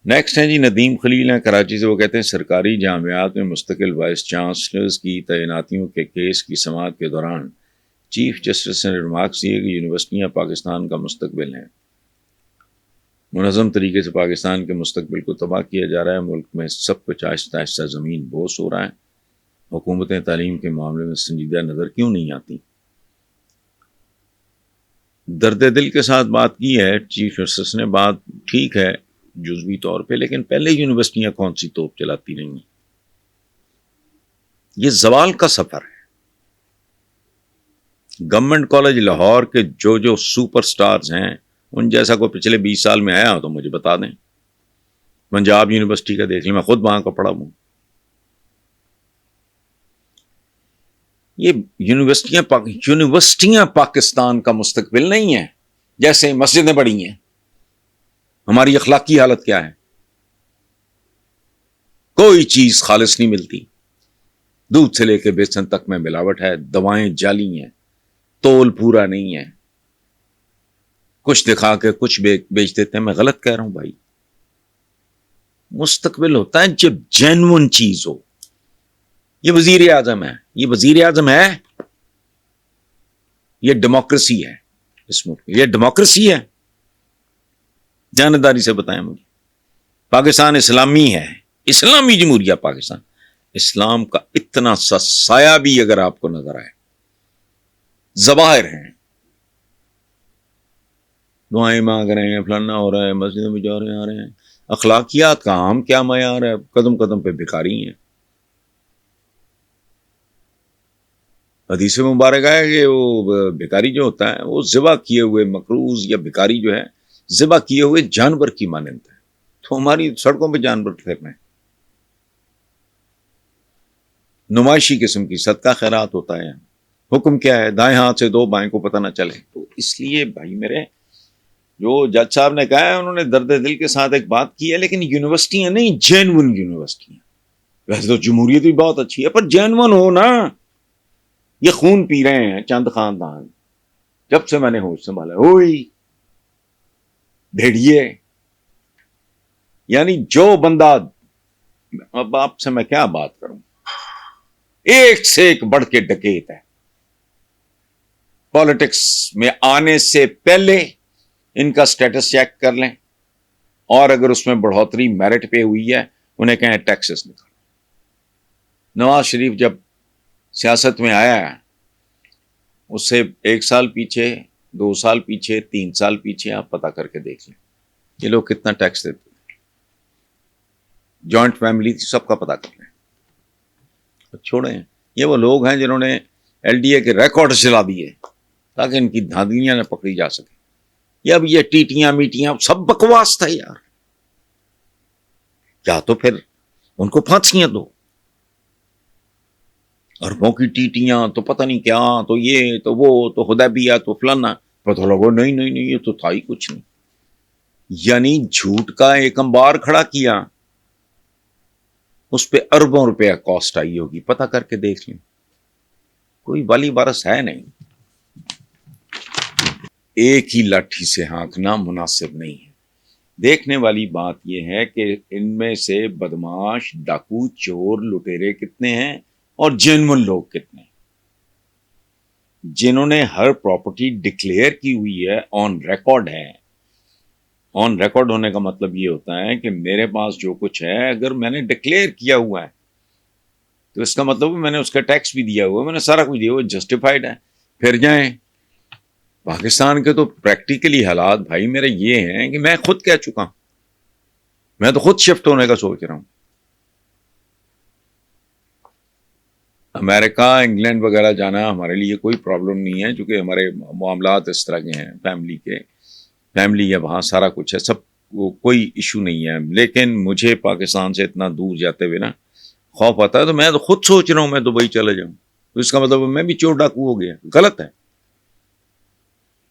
Next ہیں جی ندیم خلیل ہیں کراچی سے. وہ کہتے ہیں سرکاری جامعات میں مستقل وائس چانسلرز کی تعیناتیوں کے کیس کی سماعت کے دوران چیف جسٹس نے ریمارکس دیے کہ یونیورسٹیاں پاکستان کا مستقبل ہیں. منظم طریقے سے پاکستان کے مستقبل کو تباہ کیا جا رہا ہے. ملک میں سب کچھ آہستہ آہستہ زمین بوس ہو رہا ہے. حکومتیں تعلیم کے معاملے میں سنجیدہ نظر کیوں نہیں آتی؟ درد دل کے ساتھ بات کی ہے چیف جسٹس نے. بات ٹھیک ہے جزوی طور پہ، لیکن پہلے یونیورسٹیاں کون سی توپ چلاتی رہی ہیں؟ یہ زوال کا سفر ہے. گورنمنٹ کالج لاہور کے جو سپر سٹارز ہیں ان جیسا کو پچھلے 20 سال میں آیا ہو تو مجھے بتا دیں. پنجاب یونیورسٹی کا دیکھ لیں، میں خود وہاں کا پڑھا ہوں. یہ یونیورسٹیاں پاکستان کا مستقبل نہیں ہے. جیسے مسجدیں بڑی ہیں، ہماری اخلاقی حالت کیا ہے؟ کوئی چیز خالص نہیں ملتی. دودھ سے لے کے بیسن تک میں ملاوٹ ہے، دوائیں جعلی ہیں، تول پورا نہیں ہے، کچھ دکھا کے کچھ بیچ دیتے ہیں. میں غلط کہہ رہا ہوں بھائی؟ مستقبل ہوتا ہے جب جینون چیز ہو. یہ وزیر اعظم ہے، یہ وزیر اعظم ہے، یہ ڈیموکریسی ہے اس ملک میں. یہ ڈیموکریسی ہے؟ جانداری سے بتائیں مجھے. پاکستان اسلامی ہے، اسلامی جمہوریہ پاکستان. اسلام کا اتنا سا سایہ بھی اگر آپ کو نظر آئے، ظواہر ہیں، دعائیں مانگ رہے ہیں، فلانا ہو رہا ہے، مسجدوں میں جا رہے ہیں آ رہے ہیں، اخلاقیات کا عام کیا معیار ہے؟ قدم قدم پہ بھکاری ہیں. حدیث مبارک ہے کہ وہ بھکاری جو ہوتا ہے وہ ذبح کیے ہوئے مقروض یا بھکاری جو ہے ذبح کیے ہوئے جانور کی مانند ہے. تو ہماری سڑکوں پہ جانور پھر رہے ہیں. نمائشی قسم کی صدقہ خیرات ہوتا ہے. حکم کیا ہے؟ دائیں ہاتھ سے دو، بائیں کو پتہ نہ چلے. تو اس لیے بھائی میرے، جو جج صاحب نے کہا ہے انہوں نے درد دل کے ساتھ ایک بات کی ہے، لیکن یونیورسٹیاں نہیں، جینون یونیورسٹیاں. ویسے تو جمہوریت بھی بہت اچھی ہے، پر جینون ہو نا. یہ خون پی رہے ہیں چند خاندان جب سے میں نے ہوش سنبھالا. ہوئی بھیڑیے، یعنی جو بندہ، اب آپ سے میں کیا بات کروں، ایک سے ایک بڑھ کے ڈکیت ہے. پالیٹکس میں آنے سے پہلے ان کا سٹیٹس چیک کر لیں، اور اگر اس میں بڑھوتری میرٹ پہ ہوئی ہے انہیں کہیں ٹیکسز نکالو. نواز شریف جب سیاست میں آیا ہے اس سے 1 سال پیچھے، 2 سال پیچھے، 3 سال پیچھے آپ پتا کر کے دیکھ لیں یہ لوگ کتنا ٹیکس دیتے ہیں. جوائنٹ فیملی تھی، سب کا پتا کر لیں. چھوڑیں، یہ وہ لوگ ہیں جنہوں نے ایل ڈی اے کے ریکارڈ چلا دیے تاکہ ان کی دھاندلیاں نہ پکڑی جا سکے. یا اب یہ ٹیٹیاں میٹیاں سب بکواس تھا یار. کیا تو پھر ان کو پھانسیاں دو، اربوں کی ٹیٹیاں تو پتہ نہیں کیا، تو یہ تو وہ تو حدیبیہ تو فلانا. پتہ لگو نہیں یہ تو تھا ہی کچھ نہیں. یعنی جھوٹ کا ایک انبار کھڑا کیا، اس پہ اربوں روپے کاسٹ آئی ہوگی. پتہ کر کے دیکھ لیں، کوئی والی وارث ہے نہیں. ایک ہی لاٹھی سے ہانکنا مناسب نہیں ہے. دیکھنے والی بات یہ ہے کہ ان میں سے بدماش، ڈاکو، چور، لٹیرے کتنے ہیں اور جینون لوگ کتنے ہیں. جنہوں نے ہر پراپرٹی ڈکلیئر کی ہوئی ہے، آن ریکارڈ ہے. آن ریکارڈ ہونے کا مطلب یہ ہوتا ہے کہ میرے پاس جو کچھ ہے اگر میں نے ڈکلیئر کیا ہوا ہے تو اس کا مطلب میں نے اس کا ٹیکس بھی دیا ہوا ہے، میں نے سارا کچھ دیا ہوا، جسٹیفائڈ ہے. پھر جائیں. پاکستان کے تو پریکٹیکلی حالات بھائی میرے یہ ہیں کہ میں خود کہہ چکا ہوں، میں تو خود شفٹ ہونے کا سوچ رہا ہوں. امریکہ، انگلینڈ وغیرہ جانا ہمارے لیے کوئی پرابلم نہیں ہے، چونکہ ہمارے معاملات اس طرح کے ہیں، فیملی ہے وہاں، سارا کچھ ہے، سب کوئی ایشو نہیں ہے. لیکن مجھے پاکستان سے اتنا دور جاتے ہوئے نا خوف آتا ہے. تو میں تو خود سوچ رہا ہوں میں دبئی چلا جاؤں، تو اس کا مطلب میں بھی چور ڈاکو ہو گیا. غلط ہے.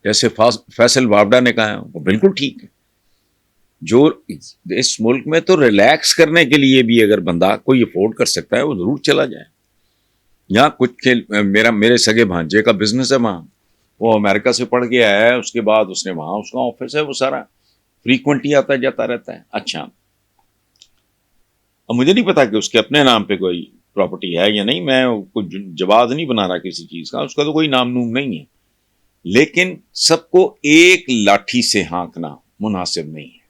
جیسے فیصل وابڈا نے کہا ہے وہ بالکل ٹھیک ہے. جو اس ملک میں تو ریلیکس کرنے کے لیے بھی اگر بندہ کوئی افورڈ کر سکتا ہے وہ ضرور چلا جائے. یہاں کچھ میرے سگے بھانجے کا بزنس ہے وہاں، وہ امریکہ سے پڑھ کے آیا ہے، اس کے بعد اس نے وہاں اس کا آفس ہے، وہ سارا فریکوینٹلی آتا جاتا رہتا ہے. اچھا اب مجھے نہیں پتا کہ اس کے اپنے نام پہ کوئی پراپرٹی ہے یا نہیں، میں کوئی جواز نہیں بنا رہا کسی چیز کا، اس کا تو کوئی نام نوم نہیں ہے، لیکن سب کو ایک لاٹھی سے ہانکنا مناسب نہیں ہے۔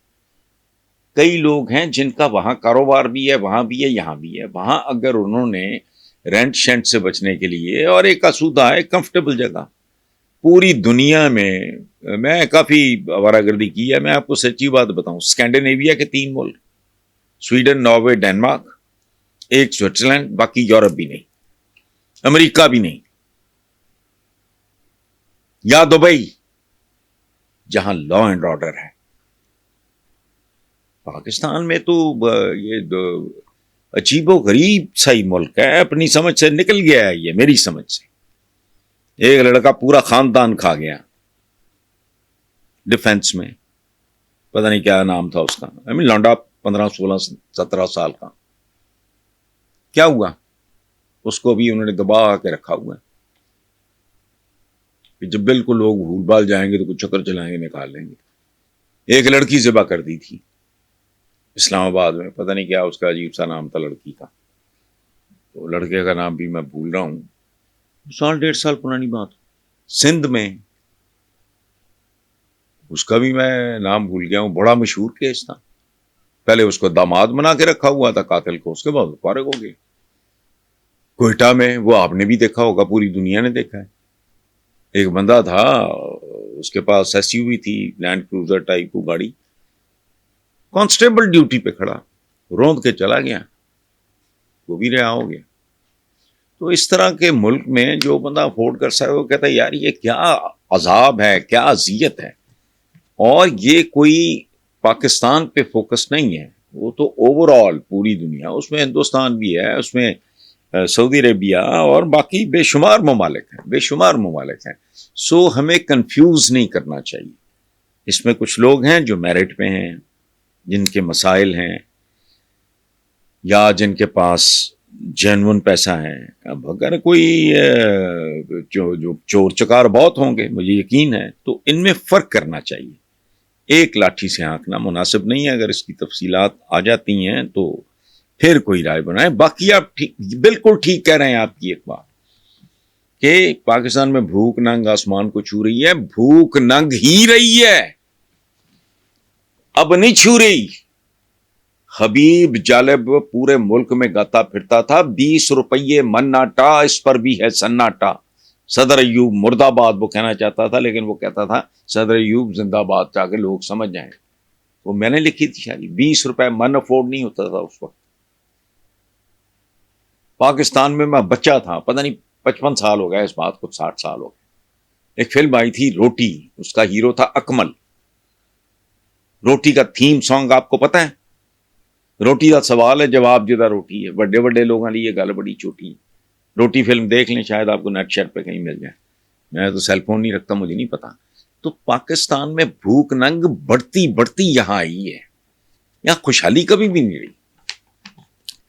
کئی لوگ ہیں جن کا وہاں کاروبار بھی ہے، وہاں بھی ہے، یہاں بھی ہے، وہاں اگر انہوں نے رینٹ شینٹ سے بچنے کے لیے، اور ایک آسودہ ہے کمفرٹیبل جگہ پوری دنیا میں کافی آوارہ گردی کی ہے، میں آپ کو سچی بات بتاؤں، اسکینڈینیویا کے 3 ملک، سویڈن، ناروے، ڈینمارک، ایک سوئٹزرلینڈ، باقی یورپ بھی نہیں، امریکہ بھی نہیں، یا دبئی جہاں لا اینڈ آرڈر ہے۔ پاکستان میں تو یہ عجیب و غریب سا ہی ملک ہے، اپنی سمجھ سے نکل گیا ہے، یہ میری سمجھ سے۔ ایک لڑکا پورا خاندان کھا گیا ڈیفنس میں، پتہ نہیں کیا نام تھا اس کا، لانڈا 15 16 17 سال کا، کیا ہوا اس کو بھی انہوں نے دبا کے رکھا ہوا ہے کہ جب بالکل لوگ بھول بھال جائیں گے تو کچھ چکر چلائیں گے، نکال لیں گے۔ ایک لڑکی ذبح کر دی تھی اسلام آباد میں، پتہ نہیں کیا اس کا عجیب سا نام تھا لڑکی کا، تو لڑکے کا نام بھی میں بھول رہا ہوں، 1.5 سال پرانی بات۔ سندھ میں اس کا بھی میں نام بھول گیا ہوں، بڑا مشہور کیس تھا، پہلے اس کو داماد بنا کے رکھا ہوا تھا قاتل کو، اس کے بعد فارغ ہو گئے۔ کوئٹہ میں وہ آپ نے بھی دیکھا ہوگا، پوری دنیا نے دیکھا ہے، ایک بندہ تھا اس کے پاس ایس یو وی تھی، لینڈ کروزر ٹائپ کو گاڑی، کانسٹیبل ڈیوٹی پہ کھڑا، روند کے چلا گیا، وہ بھی رہا ہو گیا۔ تو اس طرح کے ملک میں جو بندہ افورڈ کر سکے وہ کہتا ہے یار یہ کیا عذاب ہے، کیا اذیت ہے۔ اور یہ کوئی پاکستان پہ فوکس نہیں ہے، وہ تو اوور آل پوری دنیا، اس میں ہندوستان بھی ہے، اس میں سعودی عربیہ اور باقی بے شمار ممالک ہیں، بے شمار ممالک ہیں۔ سو ہمیں کنفیوز نہیں کرنا چاہیے، اس میں کچھ لوگ ہیں جو میرٹ پہ ہیں، جن کے مسائل ہیں یا جن کے پاس جینون پیسہ ہے۔ اب اگر کوئی جو چور چکار بہت ہوں گے، مجھے یقین ہے، تو ان میں فرق کرنا چاہیے، ایک لاٹھی سے ہانکنا مناسب نہیں ہے۔ اگر اس کی تفصیلات آ جاتی ہیں تو پھر کوئی رائے بنائیں۔ باقی آپ بالکل ٹھیک کہہ رہے ہیں، آپ کی ایک بات کہ پاکستان میں بھوک ننگ آسمان کو چھو رہی ہے، بھوک ننگ ہی رہی ہے، اب نہیں چھو رہی۔ حبیب جالب پورے ملک میں گاتا پھرتا تھا، 20 روپیے من آٹا، اس پر بھی ہے سناٹا۔ صدر ایوب مرد آباد وہ کہنا چاہتا تھا، لیکن وہ کہتا تھا صدر ایوب زندہ باد، تاکہ لوگ سمجھ جائیں۔ وہ میں نے لکھی تھی شاید، 20 روپے من افورڈ نہیں ہوتا تھا اس وقت پاکستان میں بچہ تھا، پتہ نہیں 55 سال ہو گئے اس بات کو، 60 سال ہو گئے۔ ایک فلم آئی تھی روٹی، اس کا ہیرو تھا اکمل۔ روٹی کا تھیم سانگ آپ کو پتہ ہے؟ روٹی کا سوال ہے، جواب جدہ روٹی ہے، بڑے بڑے لوگوں لیے گل بڑی چھوٹی ہے۔ روٹی فلم دیکھ لیں، شاید آپ کو نیٹ شیٹ پہ کہیں مل جائے، میں تو سیل فون نہیں رکھتا، مجھے نہیں پتا۔ تو پاکستان میں بھوک ننگ بڑھتی بڑھتی یہاں آئی ہے، یہاں خوشحالی کبھی بھی نہیں رہی۔